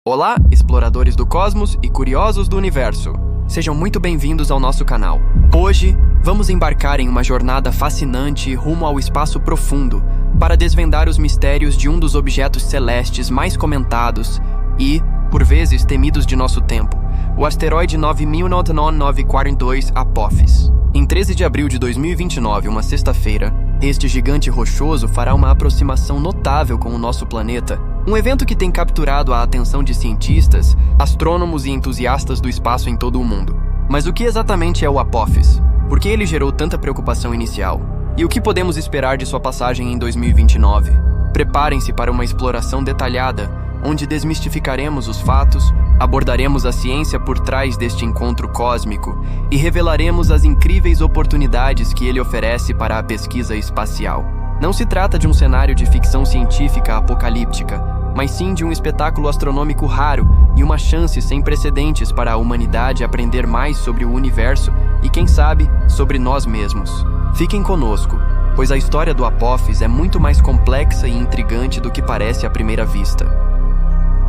Olá, exploradores do cosmos e curiosos do universo. Sejam muito bem-vindos ao nosso canal. Hoje, vamos embarcar em uma jornada fascinante rumo ao espaço profundo para desvendar os mistérios de um dos objetos celestes mais comentados e, por vezes, temidos de nosso tempo, o asteroide 99942 Apophis. Em 13 de abril de 2029, uma sexta-feira, este gigante rochoso fará uma aproximação notável com o nosso planeta, um evento que tem capturado a atenção de cientistas, astrônomos e entusiastas do espaço em todo o mundo. Mas o que exatamente é o Apophis? Por que ele gerou tanta preocupação inicial? E o que podemos esperar de sua passagem em 2029? Preparem-se para uma exploração detalhada, onde desmistificaremos os fatos, abordaremos a ciência por trás deste encontro cósmico e revelaremos as incríveis oportunidades que ele oferece para a pesquisa espacial. Não se trata de um cenário de ficção científica apocalíptica, mas sim de um espetáculo astronômico raro e uma chance sem precedentes para a humanidade aprender mais sobre o universo e, quem sabe, sobre nós mesmos. Fiquem conosco, pois a história do Apophis é muito mais complexa e intrigante do que parece à primeira vista.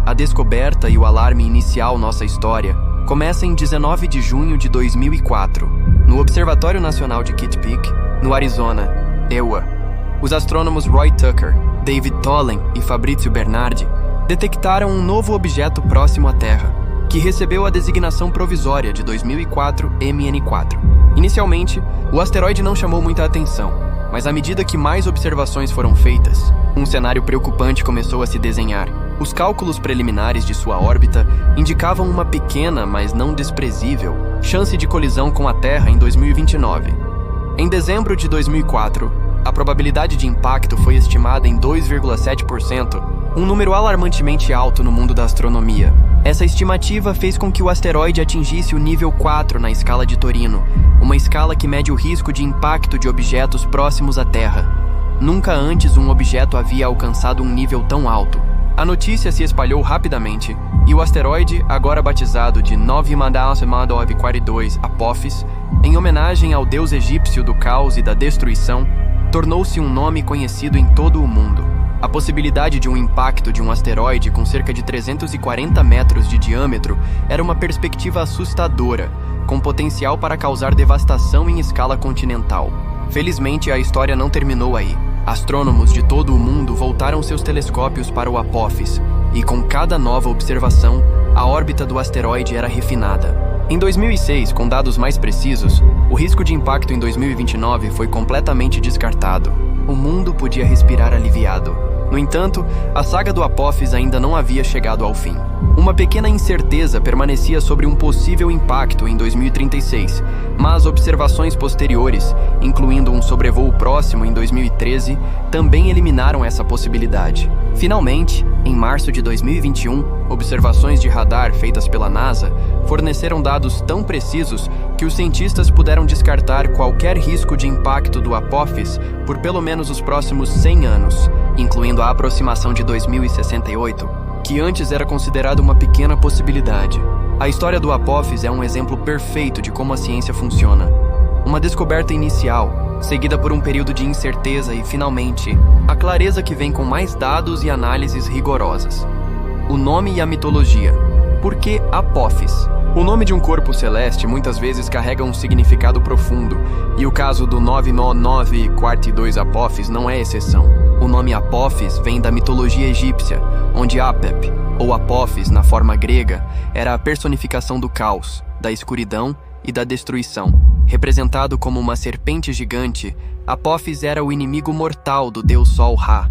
A descoberta e o alarme inicial nossa história começa em 19 de junho de 2004, no Observatório Nacional de Kitt Peak, no Arizona, EUA. Os astrônomos Roy Tucker, David Tollen e Fabrizio Bernardi detectaram um novo objeto próximo à Terra, que recebeu a designação provisória de 2004 MN4. Inicialmente, o asteroide não chamou muita atenção, mas à medida que mais observações foram feitas, um cenário preocupante começou a se desenhar. Os cálculos preliminares de sua órbita indicavam uma pequena, mas não desprezível, chance de colisão com a Terra em 2029. Em dezembro de 2004, a probabilidade de impacto foi estimada em 2,7%, um número alarmantemente alto no mundo da astronomia. Essa estimativa fez com que o asteroide atingisse o nível 4 na escala de Torino, uma escala que mede o risco de impacto de objetos próximos à Terra. Nunca antes um objeto havia alcançado um nível tão alto. A notícia se espalhou rapidamente, e o asteroide, agora batizado de 99942 Apophis, em homenagem ao deus egípcio do caos e da destruição, tornou-se um nome conhecido em todo o mundo. A possibilidade de um impacto de um asteroide com cerca de 340 metros de diâmetro era uma perspectiva assustadora, com potencial para causar devastação em escala continental. Felizmente, a história não terminou aí. Astrônomos de todo o mundo voltaram seus telescópios para o Apophis, e com cada nova observação, a órbita do asteroide era refinada. Em 2006, com dados mais precisos, o risco de impacto em 2029 foi completamente descartado. O mundo podia respirar aliviado. No entanto, a saga do Apophis ainda não havia chegado ao fim. Uma pequena incerteza permanecia sobre um possível impacto em 2036, mas observações posteriores, incluindo um sobrevoo próximo em 2013, também eliminaram essa possibilidade. Finalmente, em março de 2021, observações de radar feitas pela NASA forneceram dados tão precisos que os cientistas puderam descartar qualquer risco de impacto do Apophis por pelo menos os próximos 100 anos, incluindo a aproximação de 2068, que antes era considerada uma pequena possibilidade. A história do Apophis é um exemplo perfeito de como a ciência funciona. Uma descoberta inicial, seguida por um período de incerteza e, finalmente, a clareza que vem com mais dados e análises rigorosas. O nome e a mitologia. Por que Apophis? O nome de um corpo celeste muitas vezes carrega um significado profundo, e o caso do 99942 Apophis não é exceção. O nome Apophis vem da mitologia egípcia, onde Apep, ou Apophis na forma grega, era a personificação do caos, da escuridão e da destruição. Representado como uma serpente gigante, Apophis era o inimigo mortal do deus Sol Ra.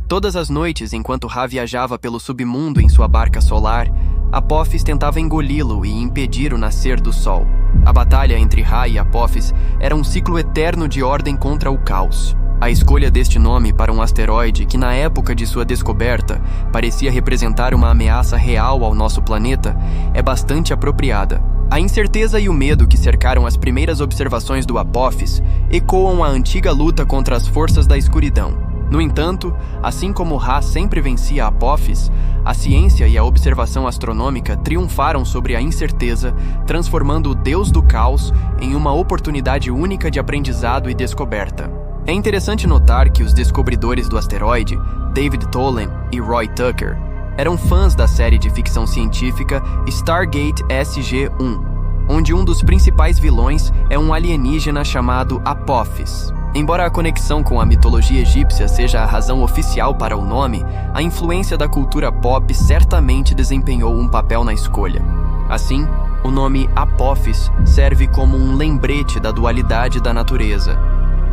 Todas as noites, enquanto Ra viajava pelo submundo em sua barca solar, Apophis tentava engoli-lo e impedir o nascer do sol. A batalha entre Ra e Apophis era um ciclo eterno de ordem contra o caos. A escolha deste nome para um asteroide que, na época de sua descoberta, parecia representar uma ameaça real ao nosso planeta, é bastante apropriada. A incerteza e o medo que cercaram as primeiras observações do Apophis ecoam a antiga luta contra as forças da escuridão. No entanto, assim como Ra sempre vencia Apophis, a ciência e a observação astronômica triunfaram sobre a incerteza, transformando o deus do caos em uma oportunidade única de aprendizado e descoberta. É interessante notar que os descobridores do asteroide, David Tollen e Roy Tucker, eram fãs da série de ficção científica Stargate SG-1, onde um dos principais vilões é um alienígena chamado Apophis. Embora a conexão com a mitologia egípcia seja a razão oficial para o nome, a influência da cultura pop certamente desempenhou um papel na escolha. Assim, o nome Apophis serve como um lembrete da dualidade da natureza,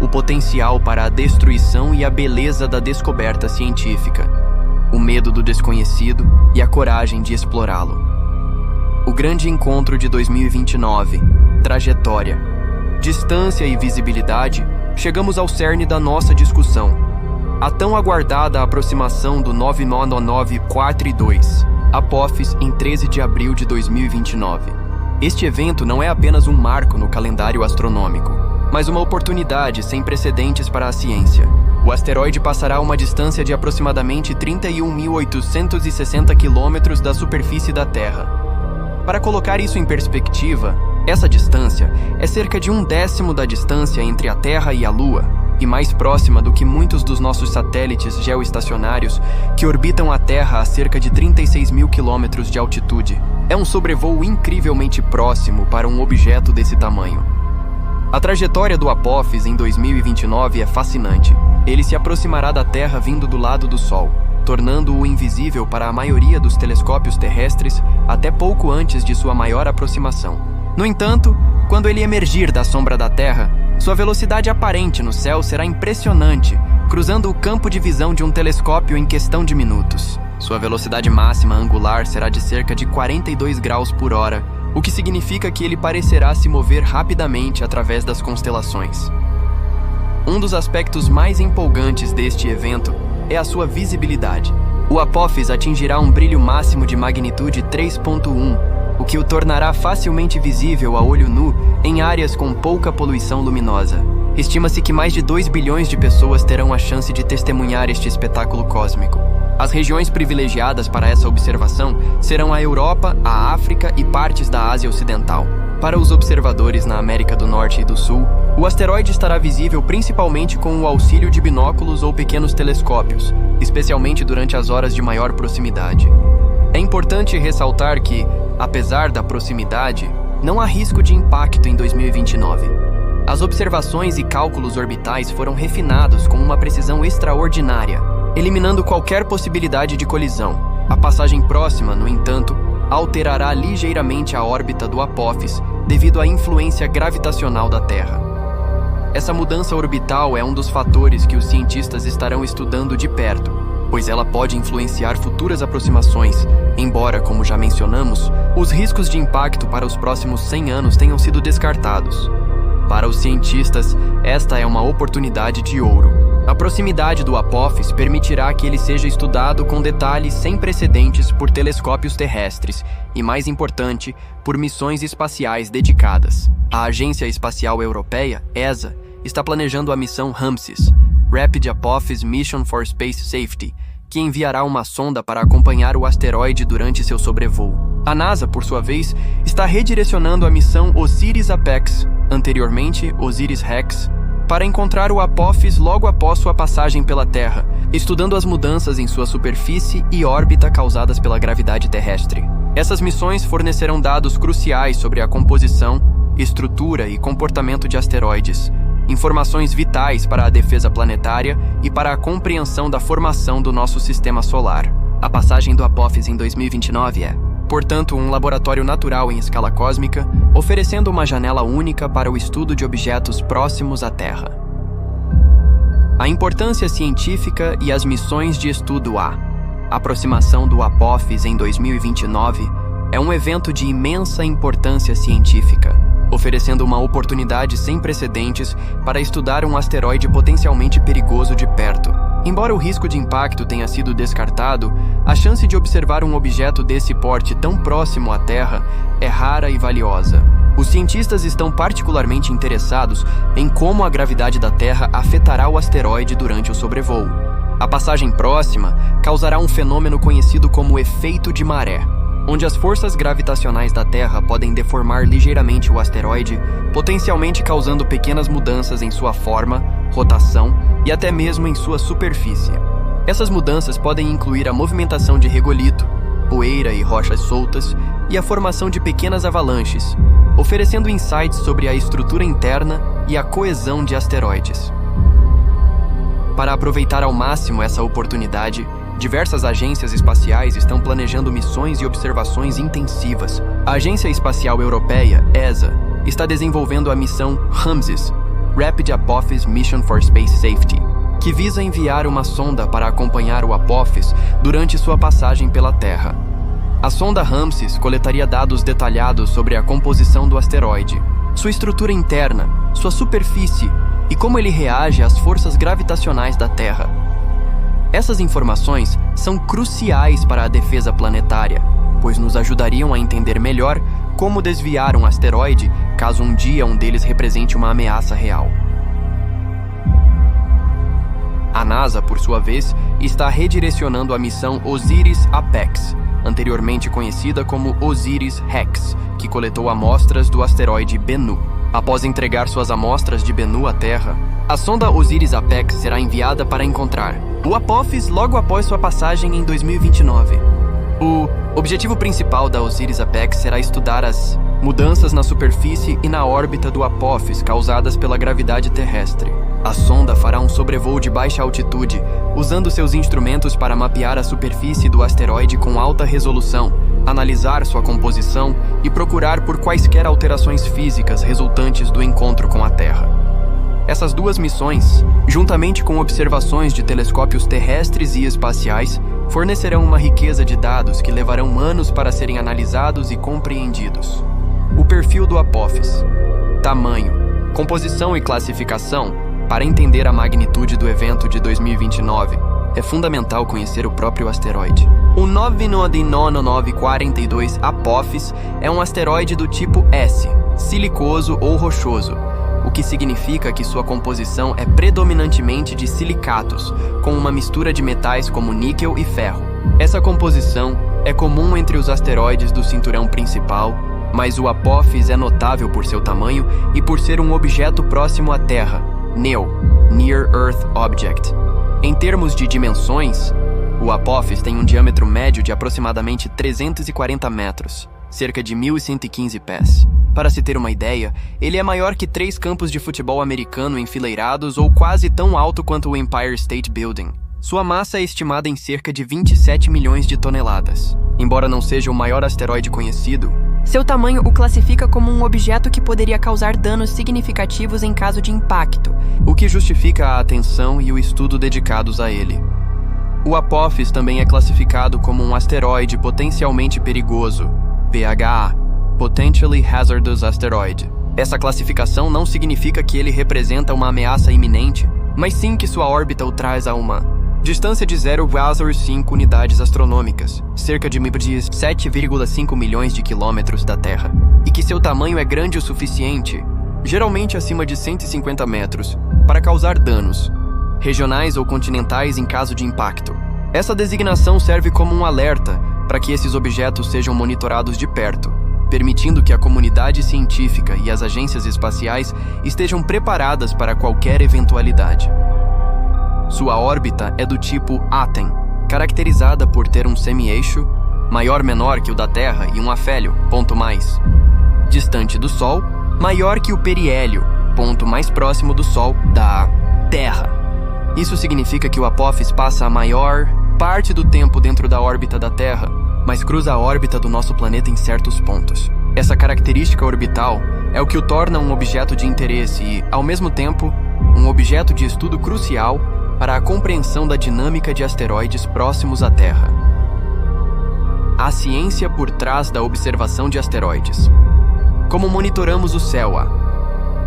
o potencial para a destruição e a beleza da descoberta científica, o medo do desconhecido e a coragem de explorá-lo. O grande encontro de 2029, trajetória, distância e visibilidade, chegamos ao cerne da nossa discussão. A tão aguardada aproximação do 9994-2, Apophis, em 13 de abril de 2029. Este evento não é apenas um marco no calendário astronômico, mas uma oportunidade sem precedentes para a ciência. O asteroide passará a uma distância de aproximadamente 31.860 quilômetros da superfície da Terra. Para colocar isso em perspectiva, essa distância é cerca de 1/10 da distância entre a Terra e a Lua, e mais próxima do que muitos dos nossos satélites geoestacionários que orbitam a Terra a cerca de 36 mil quilômetros de altitude. É um sobrevoo incrivelmente próximo para um objeto desse tamanho. A trajetória do Apophis em 2029 é fascinante. Ele se aproximará da Terra vindo do lado do Sol, tornando-o invisível para a maioria dos telescópios terrestres até pouco antes de sua maior aproximação. No entanto, quando ele emergir da sombra da Terra, sua velocidade aparente no céu será impressionante, cruzando o campo de visão de um telescópio em questão de minutos. Sua velocidade máxima angular será de cerca de 42 graus por hora, o que significa que ele parecerá se mover rapidamente através das constelações. Um dos aspectos mais empolgantes deste evento é a sua visibilidade. O Apophis atingirá um brilho máximo de magnitude 3.1, o que o tornará facilmente visível a olho nu em áreas com pouca poluição luminosa. Estima-se que mais de 2 bilhões de pessoas terão a chance de testemunhar este espetáculo cósmico. As regiões privilegiadas para essa observação serão a Europa, a África e partes da Ásia Ocidental. Para os observadores na América do Norte e do Sul, o asteroide estará visível principalmente com o auxílio de binóculos ou pequenos telescópios, especialmente durante as horas de maior proximidade. É importante ressaltar que, apesar da proximidade, não há risco de impacto em 2029. As observações e cálculos orbitais foram refinados com uma precisão extraordinária, eliminando qualquer possibilidade de colisão. A passagem próxima, no entanto, alterará ligeiramente a órbita do Apophis devido à influência gravitacional da Terra. Essa mudança orbital é um dos fatores que os cientistas estarão estudando de perto, pois ela pode influenciar futuras aproximações, embora, como já mencionamos, os riscos de impacto para os próximos 100 anos tenham sido descartados. Para os cientistas, esta é uma oportunidade de ouro. A proximidade do Apophis permitirá que ele seja estudado com detalhes sem precedentes por telescópios terrestres e, mais importante, por missões espaciais dedicadas. A Agência Espacial Europeia, ESA, está planejando a missão Ramses, Rapid Apophis Mission for Space Safety, que enviará uma sonda para acompanhar o asteroide durante seu sobrevoo. A NASA, por sua vez, está redirecionando a missão OSIRIS-APEX, anteriormente OSIRIS-REx, para encontrar o Apophis logo após sua passagem pela Terra, estudando as mudanças em sua superfície e órbita causadas pela gravidade terrestre. Essas missões fornecerão dados cruciais sobre a composição, estrutura e comportamento de asteroides, informações vitais para a defesa planetária e para a compreensão da formação do nosso sistema solar. A passagem do Apophis em 2029 é, portanto, um laboratório natural em escala cósmica, oferecendo uma janela única para o estudo de objetos próximos à Terra. A importância científica e as missões de estudo A aproximação do Apophis em 2029 é um evento de imensa importância científica, oferecendo uma oportunidade sem precedentes para estudar um asteroide potencialmente perigoso de perto. Embora o risco de impacto tenha sido descartado, a chance de observar um objeto desse porte tão próximo à Terra é rara e valiosa. Os cientistas estão particularmente interessados em como a gravidade da Terra afetará o asteroide durante o sobrevoo. A passagem próxima causará um fenômeno conhecido como efeito de maré, onde as forças gravitacionais da Terra podem deformar ligeiramente o asteroide, potencialmente causando pequenas mudanças em sua forma, rotação e até mesmo em sua superfície. Essas mudanças podem incluir a movimentação de regolito, poeira e rochas soltas e a formação de pequenas avalanches, oferecendo insights sobre a estrutura interna e a coesão de asteroides. Para aproveitar ao máximo essa oportunidade, diversas agências espaciais estão planejando missões e observações intensivas. A Agência Espacial Europeia, ESA, está desenvolvendo a missão RAMSES, Rapid Apophis Mission for Space Safety, que visa enviar uma sonda para acompanhar o Apophis durante sua passagem pela Terra. A sonda RAMSES coletaria dados detalhados sobre a composição do asteroide, sua estrutura interna, sua superfície e como ele reage às forças gravitacionais da Terra. Essas informações são cruciais para a defesa planetária, pois nos ajudariam a entender melhor como desviar um asteroide caso um dia um deles represente uma ameaça real. A NASA, por sua vez, está redirecionando a missão OSIRIS-APEX, anteriormente conhecida como OSIRIS-REx, que coletou amostras do asteroide Bennu. Após entregar suas amostras de Bennu à Terra, a sonda OSIRIS-APEX será enviada para encontrar o Apophis logo após sua passagem em 2029. O objetivo principal da OSIRIS-APEX será estudar as mudanças na superfície e na órbita do Apophis causadas pela gravidade terrestre. A sonda fará um sobrevoo de baixa altitude, usando seus instrumentos para mapear a superfície do asteroide com alta resolução, analisar sua composição e procurar por quaisquer alterações físicas resultantes do encontro com a Terra. Essas duas missões, juntamente com observações de telescópios terrestres e espaciais, fornecerão uma riqueza de dados que levarão anos para serem analisados e compreendidos. O perfil do Apophis, tamanho, composição e classificação. Para entender a magnitude do evento de 2029, é fundamental conhecer o próprio asteroide. O 99942 Apophis é um asteroide do tipo S, silicoso ou rochoso, o que significa que sua composição é predominantemente de silicatos, com uma mistura de metais como níquel e ferro. Essa composição é comum entre os asteroides do cinturão principal, mas o Apophis é notável por seu tamanho e por ser um objeto próximo à Terra, NEO, Near Earth Object. Em termos de dimensões, o Apophis tem um diâmetro médio de aproximadamente 340 metros, cerca de 1.115 pés. Para se ter uma ideia, ele é maior que 3 campos de futebol americano enfileirados ou quase tão alto quanto o Empire State Building. Sua massa é estimada em cerca de 27 milhões de toneladas. Embora não seja o maior asteroide conhecido, seu tamanho o classifica como um objeto que poderia causar danos significativos em caso de impacto, o que justifica a atenção e o estudo dedicados a ele. O Apophis também é classificado como um asteroide potencialmente perigoso, PHA, Potentially Hazardous Asteroid. Essa classificação não significa que ele representa uma ameaça iminente, mas sim que sua órbita o traz a uma distância de 0,5 unidades astronômicas, cerca de 7,5 milhões de quilômetros da Terra, e que seu tamanho é grande o suficiente, geralmente acima de 150 metros, para causar danos, regionais ou continentais em caso de impacto. Essa designação serve como um alerta para que esses objetos sejam monitorados de perto, permitindo que a comunidade científica e as agências espaciais estejam preparadas para qualquer eventualidade. Sua órbita é do tipo Aten, caracterizada por ter um semi-eixo, maior-menor que o da Terra e um afélio, ponto mais distante do Sol, maior que o periélio, ponto mais próximo do Sol, da Terra. Isso significa que o Apophis passa a maior parte do tempo dentro da órbita da Terra, mas cruza a órbita do nosso planeta em certos pontos. Essa característica orbital é o que o torna um objeto de interesse e, ao mesmo tempo, um objeto de estudo crucial para a compreensão da dinâmica de asteroides próximos à Terra. A ciência por trás da observação de asteroides. Como monitoramos o céu? A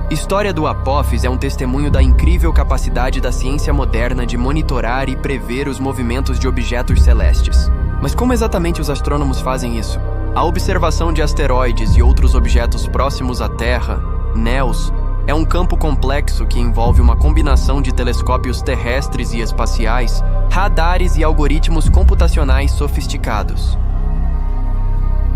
história do Apophis é um testemunho da incrível capacidade da ciência moderna de monitorar e prever os movimentos de objetos celestes. Mas como exatamente os astrônomos fazem isso? A observação de asteroides e outros objetos próximos à Terra, NEOs, é um campo complexo que envolve uma combinação de telescópios terrestres e espaciais, radares e algoritmos computacionais sofisticados.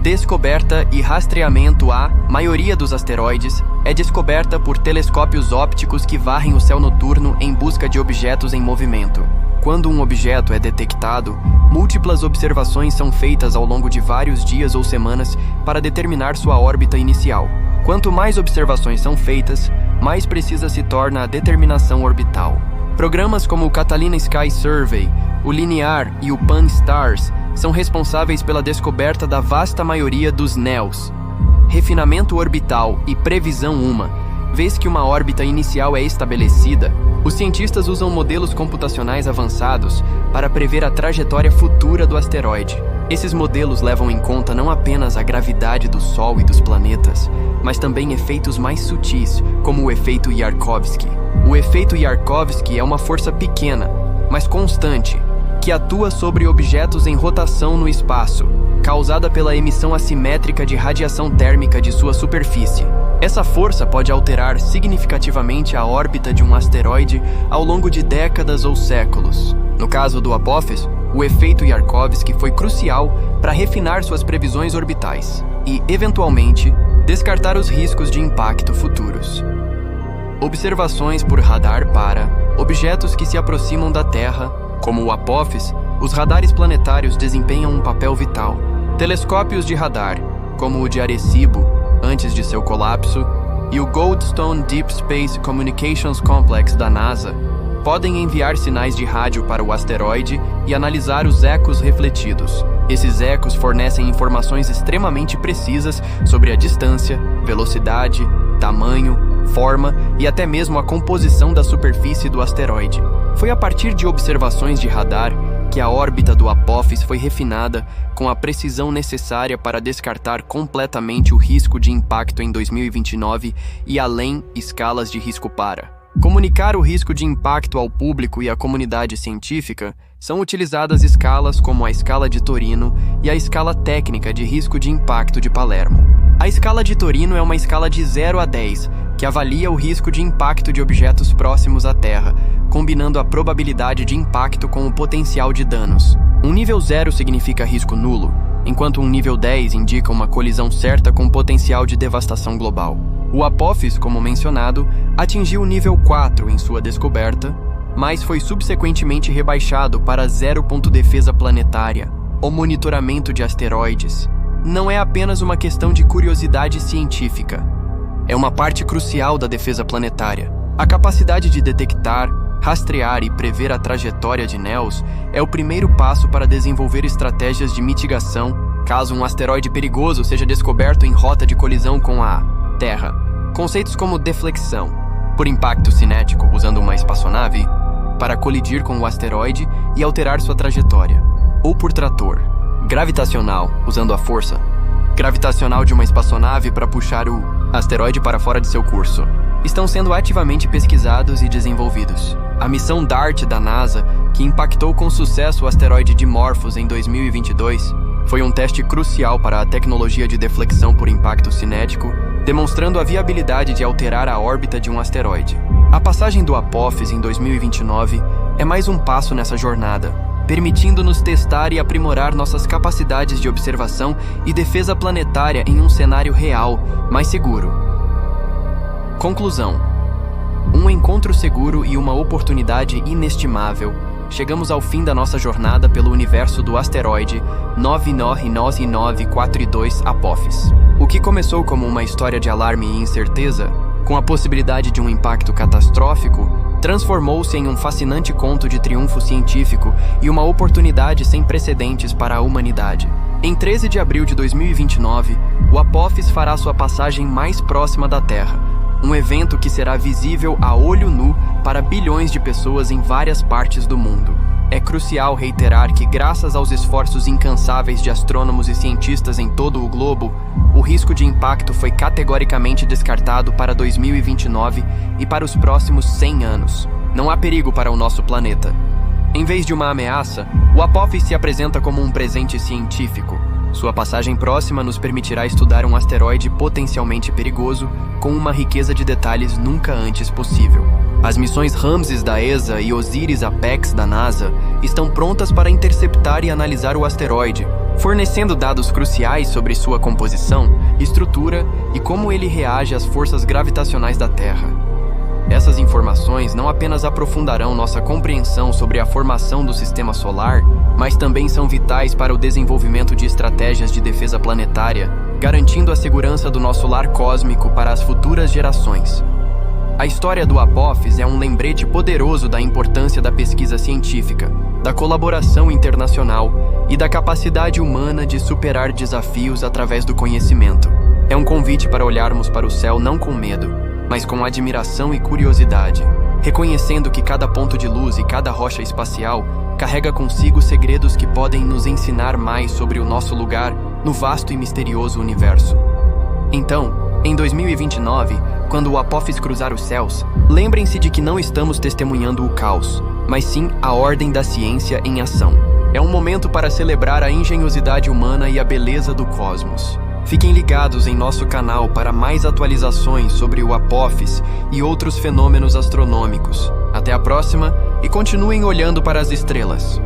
Descoberta e rastreamento. A maioria dos asteroides é descoberta por telescópios ópticos que varrem o céu noturno em busca de objetos em movimento. Quando um objeto é detectado, múltiplas observações são feitas ao longo de vários dias ou semanas para determinar sua órbita inicial. Quanto mais observações são feitas, mais precisa se torna a determinação orbital. Programas como o Catalina Sky Survey, o Linear e o Pan-STARRS são responsáveis pela descoberta da vasta maioria dos NEOs. Refinamento orbital e previsão vez que uma órbita inicial é estabelecida, os cientistas usam modelos computacionais avançados para prever a trajetória futura do asteroide. Esses modelos levam em conta não apenas a gravidade do Sol e dos planetas, mas também efeitos mais sutis, como o efeito Yarkovsky. O efeito Yarkovsky é uma força pequena, mas constante, que atua sobre objetos em rotação no espaço, causada pela emissão assimétrica de radiação térmica de sua superfície. Essa força pode alterar significativamente a órbita de um asteroide ao longo de décadas ou séculos. No caso do Apophis, o efeito Yarkovsky foi crucial para refinar suas previsões orbitais e, eventualmente, descartar os riscos de impacto futuros. Observações por radar para objetos que se aproximam da Terra, como o Apophis, os radares planetários desempenham um papel vital. Telescópios de radar, como o de Arecibo, antes de seu colapso, e o Goldstone Deep Space Communications Complex da NASA, podem enviar sinais de rádio para o asteroide e analisar os ecos refletidos. Esses ecos fornecem informações extremamente precisas sobre a distância, velocidade, tamanho, forma e até mesmo a composição da superfície do asteroide. Foi a partir de observações de radar que a órbita do Apophis foi refinada com a precisão necessária para descartar completamente o risco de impacto em 2029 e além escalas de risco para. Comunicar o risco de impacto ao público e à comunidade científica são utilizadas escalas como a escala de Torino e a escala técnica de risco de impacto de Palermo. A escala de Torino é uma escala de 0 a 10, que avalia o risco de impacto de objetos próximos à Terra, combinando a probabilidade de impacto com o potencial de danos. Um nível 0 significa risco nulo, enquanto um nível 10 indica uma colisão certa com potencial de devastação global. O Apophis, como mencionado, atingiu o nível 4 em sua descoberta, mas foi subsequentemente rebaixado para 0. Defesa planetária. O monitoramento de asteroides não é apenas uma questão de curiosidade científica. É uma parte crucial da defesa planetária. A capacidade de detectar, rastrear e prever a trajetória de NEOs é o primeiro passo para desenvolver estratégias de mitigação caso um asteroide perigoso seja descoberto em rota de colisão com a Terra. Conceitos como deflexão, por impacto cinético usando uma espaçonave, para colidir com o asteroide e alterar sua trajetória, ou por trator, gravitacional, usando a força gravitacional de uma espaçonave para puxar o asteroide para fora de seu curso, estão sendo ativamente pesquisados e desenvolvidos. A missão DART da NASA, que impactou com sucesso o asteroide Dimorphos em 2022, foi um teste crucial para a tecnologia de deflexão por impacto cinético, demonstrando a viabilidade de alterar a órbita de um asteroide. A passagem do Apophis em 2029 é mais um passo nessa jornada, permitindo-nos testar e aprimorar nossas capacidades de observação e defesa planetária em um cenário real, mais seguro. Conclusão: um encontro seguro e uma oportunidade inestimável. Chegamos ao fim da nossa jornada pelo universo do asteroide 99942 Apophis. O que começou como uma história de alarme e incerteza, com a possibilidade de um impacto catastrófico, transformou-se em um fascinante conto de triunfo científico e uma oportunidade sem precedentes para a humanidade. Em 13 de abril de 2029, o Apophis fará sua passagem mais próxima da Terra, um evento que será visível a olho nu para bilhões de pessoas em várias partes do mundo. É crucial reiterar que, graças aos esforços incansáveis de astrônomos e cientistas em todo o globo, o risco de impacto foi categoricamente descartado para 2029 e para os próximos 100 anos. Não há perigo para o nosso planeta. Em vez de uma ameaça, o Apophis se apresenta como um presente científico. Sua passagem próxima nos permitirá estudar um asteroide potencialmente perigoso com uma riqueza de detalhes nunca antes possível. As missões Ramses da ESA e Osiris-Apex da NASA estão prontas para interceptar e analisar o asteroide, fornecendo dados cruciais sobre sua composição, estrutura e como ele reage às forças gravitacionais da Terra. Essas informações não apenas aprofundarão nossa compreensão sobre a formação do sistema solar, mas também são vitais para o desenvolvimento de estratégias de defesa planetária, garantindo a segurança do nosso lar cósmico para as futuras gerações. A história do Apophis é um lembrete poderoso da importância da pesquisa científica, da colaboração internacional e da capacidade humana de superar desafios através do conhecimento. É um convite para olharmos para o céu não com medo, mas com admiração e curiosidade, reconhecendo que cada ponto de luz e cada rocha espacial carrega consigo segredos que podem nos ensinar mais sobre o nosso lugar no vasto e misterioso universo. Então, em 2029, quando o Apophis cruzar os céus, lembrem-se de que não estamos testemunhando o caos, mas sim a ordem da ciência em ação. É um momento para celebrar a engenhosidade humana e a beleza do cosmos. Fiquem ligados em nosso canal para mais atualizações sobre o Apophis e outros fenômenos astronômicos. Até a próxima e continuem olhando para as estrelas.